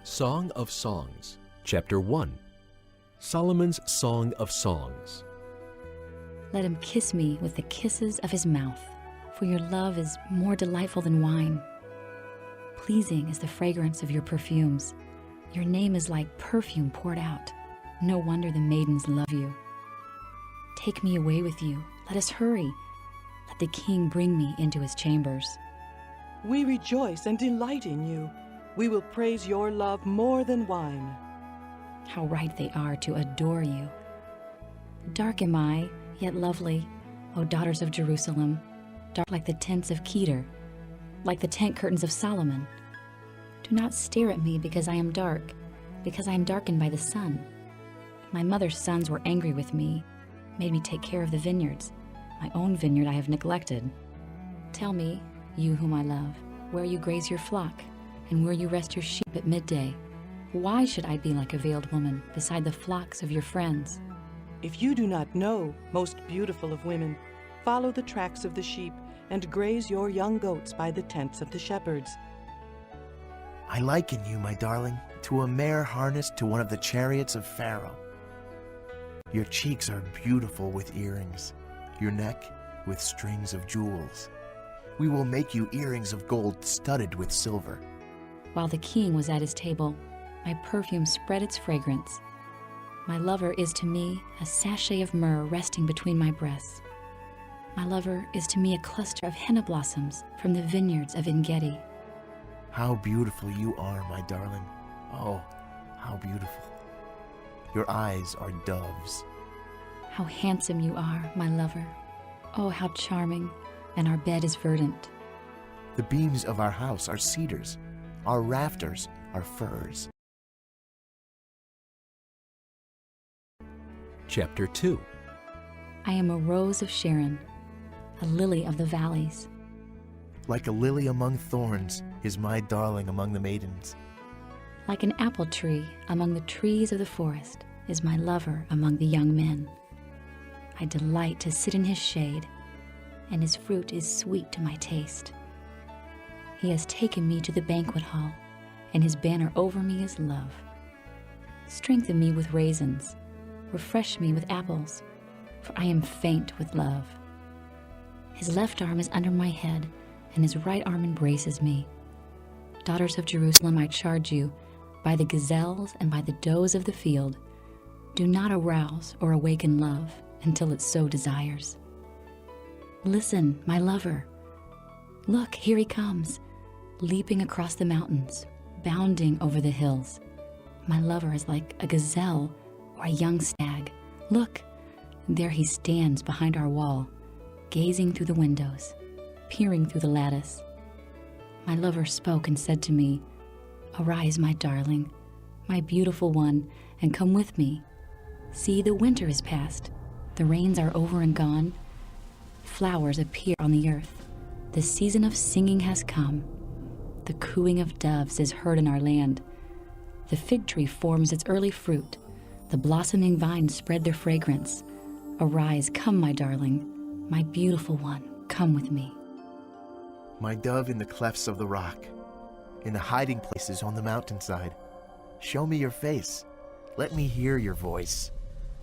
Song of Songs, Chapter 1. Solomon's Song of Songs. Let him kiss me with the kisses of his mouth, for your love is more delightful than wine. Pleasing is the fragrance of your perfumes. Your name is like perfume poured out. No wonder the maidens love you. Take me away with you. Let us hurry. Let the king bring me into his chambers. We rejoice and delight in you. We will praise your love more than wine. How right they are to adore you. Dark am I, yet lovely, O daughters of Jerusalem, dark like the tents of Kedar, like the tent curtains of Solomon. Do not stare at me because I am dark, because I am darkened by the sun. My mother's sons were angry with me, made me take care of the vineyards. My own vineyard I have neglected. Tell me, you whom I love, where you graze your flock, and where you rest your sheep at midday. Why should I be like a veiled woman beside the flocks of your friends? If you do not know, most beautiful of women, follow the tracks of the sheep and graze your young goats by the tents of the shepherds. I liken you, my darling, to a mare harnessed to one of the chariots of Pharaoh. Your cheeks are beautiful with earrings, your neck with strings of jewels. We will make you earrings of gold studded with silver. While the king was at his table, my perfume spread its fragrance. My lover is to me a sachet of myrrh resting between my breasts. My lover is to me a cluster of henna blossoms from the vineyards of En-Gedi. How beautiful you are, my darling. Oh, how beautiful. Your eyes are doves. How handsome you are, my lover. Oh, how charming, and our bed is verdant. The beams of our house are cedars. Our rafters are firs. Chapter 2. I am a rose of Sharon, a lily of the valleys. Like a lily among thorns is my darling among the maidens. Like an apple tree among the trees of the forest is my lover among the young men. I delight to sit in his shade, and his fruit is sweet to my taste. He has taken me to the banquet hall, and his banner over me is love. Strengthen me with raisins, refresh me with apples, for I am faint with love. His left arm is under my head, and his right arm embraces me. Daughters of Jerusalem, I charge you, by the gazelles and by the does of the field, do not arouse or awaken love until it so desires. Listen, my lover. Look, here he comes, leaping across the mountains, bounding over the hills. My lover is like a gazelle or a young stag. Look, there he stands behind our wall, gazing through the windows, peering through the lattice. My lover spoke and said to me, Arise, my darling, my beautiful one, and come with me. See, the winter is past, the rains are over and gone. Flowers appear on the earth. The season of singing has come. The cooing of doves is heard in our land. The fig tree forms its early fruit. The blossoming vines spread their fragrance. Arise, come, my darling, my beautiful one, come with me. My dove in the clefts of the rock, in the hiding places on the mountainside. Show me your face. Let me hear your voice,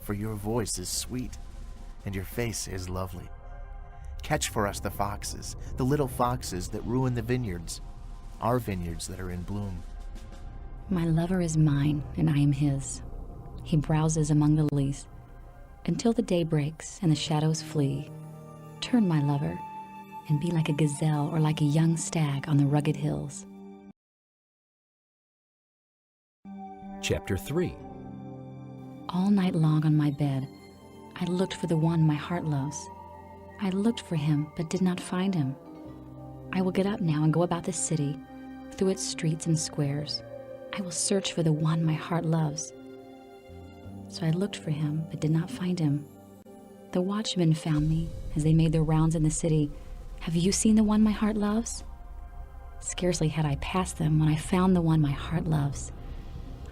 for your voice is sweet, and your face is lovely. Catch for us the foxes, the little foxes that ruin the vineyards, our vineyards that are in bloom. My lover is mine, and I am his. He browses among the lilies, until the day breaks and the shadows flee. Turn, my lover, and be like a gazelle or like a young stag on the rugged hills. Chapter 3. All night long on my bed, I looked for the one my heart loves. I looked for him, but did not find him. I will get up now and go about the city, through its streets and squares. I will search for the one my heart loves. So I looked for him, but did not find him. The watchmen found me as they made their rounds in the city. Have you seen the one my heart loves? Scarcely had I passed them when I found the one my heart loves.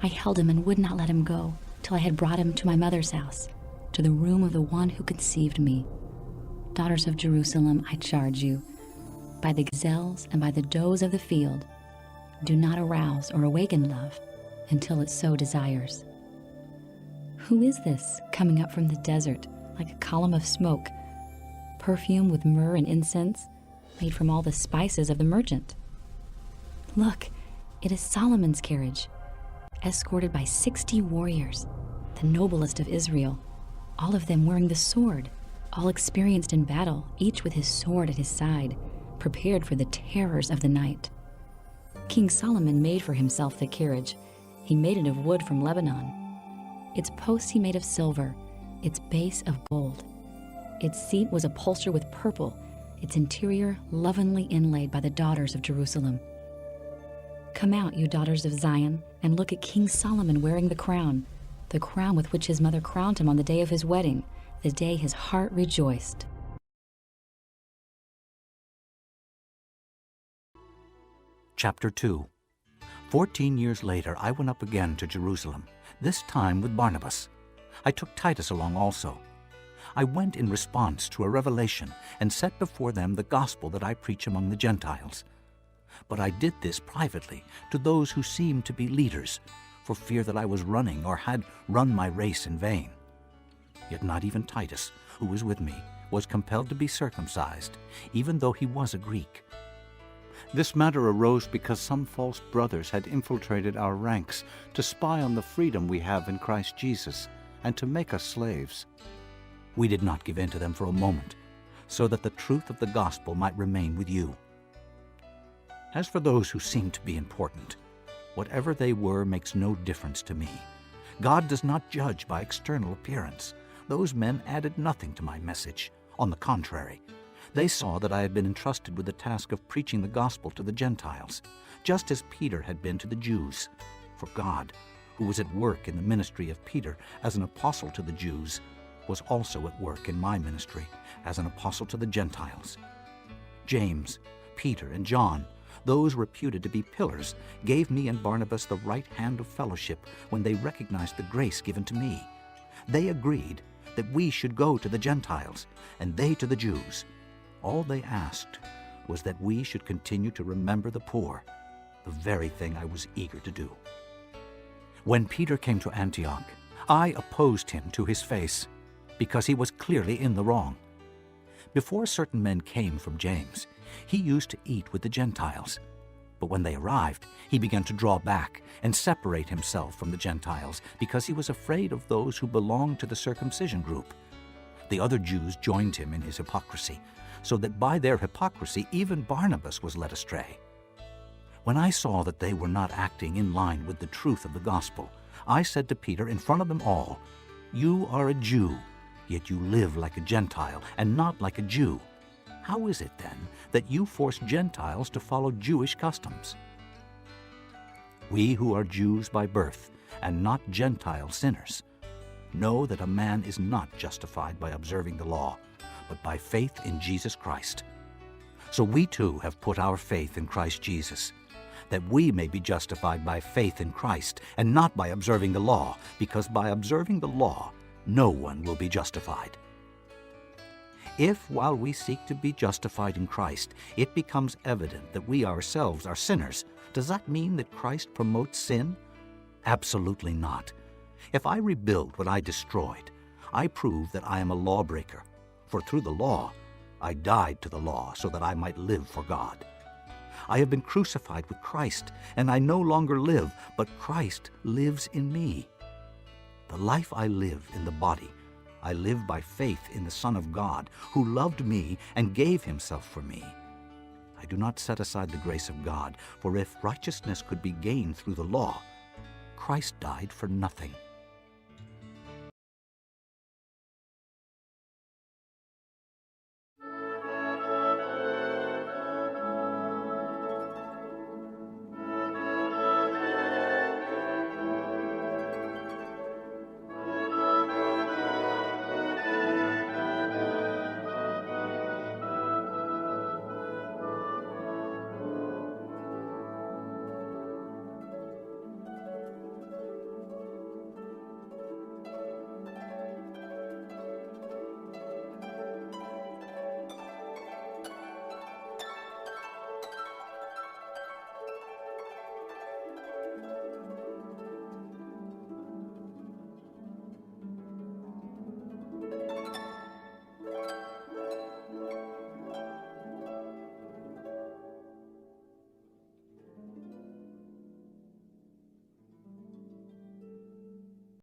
I held him and would not let him go till I had brought him to my mother's house, to the room of the one who conceived me. Daughters of Jerusalem, I charge you, by the gazelles and by the does of the field, do not arouse or awaken love until it so desires. Who is this coming up from the desert like a column of smoke, perfume with myrrh and incense, made from all the spices of the merchant? Look, it is Solomon's carriage, escorted by 60 warriors, the noblest of Israel, all of them wearing the sword, all experienced in battle, each with his sword at his side, prepared for the terrors of the night. King Solomon made for himself the carriage. He made it of wood from Lebanon. Its posts he made of silver, its base of gold. Its seat was upholstered with purple, its interior lovingly inlaid by the daughters of Jerusalem. Come out, you daughters of Zion, and look at King Solomon wearing the crown with which his mother crowned him on the day of his wedding, the day his heart rejoiced. Chapter 2. 14 years later, I went up again to Jerusalem, this time with Barnabas. I took Titus along also. I went in response to a revelation and set before them the gospel that I preach among the Gentiles. But I did this privately to those who seemed to be leaders, for fear that I was running or had run my race in vain. Yet not even Titus, who was with me, was compelled to be circumcised, even though he was a Greek. This matter arose because some false brothers had infiltrated our ranks to spy on the freedom we have in Christ Jesus and to make us slaves. We did not give in to them for a moment, so that the truth of the gospel might remain with you. As for those who seemed to be important, whatever they were makes no difference to me. God does not judge by external appearance. Those men added nothing to my message. On the contrary, they saw that I had been entrusted with the task of preaching the gospel to the Gentiles, just as Peter had been to the Jews. For God, who was at work in the ministry of Peter as an apostle to the Jews, was also at work in my ministry as an apostle to the Gentiles. James, Peter, and John, those reputed to be pillars, gave me and Barnabas the right hand of fellowship when they recognized the grace given to me. They agreed that we should go to the Gentiles, and they to the Jews. All they asked was that we should continue to remember the poor, the very thing I was eager to do. When Peter came to Antioch, I opposed him to his face, because he was clearly in the wrong. Before certain men came from James, he used to eat with the Gentiles. But when they arrived, he began to draw back and separate himself from the Gentiles, because he was afraid of those who belonged to the circumcision group. The other Jews joined him in his hypocrisy, so that by their hypocrisy even Barnabas was led astray. When I saw that they were not acting in line with the truth of the gospel, I said to Peter in front of them all, "You are a Jew, yet you live like a Gentile and not like a Jew. How is it, then, that you force Gentiles to follow Jewish customs? We who are Jews by birth and not Gentile sinners know that a man is not justified by observing the law, but by faith in Jesus Christ. So we too have put our faith in Christ Jesus, that we may be justified by faith in Christ and not by observing the law, because by observing the law no one will be justified. If, while we seek to be justified in Christ, it becomes evident that we ourselves are sinners, does that mean that Christ promotes sin? Absolutely not. If I rebuild what I destroyed, I prove that I am a lawbreaker, for through the law I died to the law so that I might live for God. I have been crucified with Christ, and I no longer live, but Christ lives in me. The life I live in the body, I live by faith in the Son of God, who loved me and gave himself for me. I do not set aside the grace of God, for if righteousness could be gained through the law, Christ died for nothing.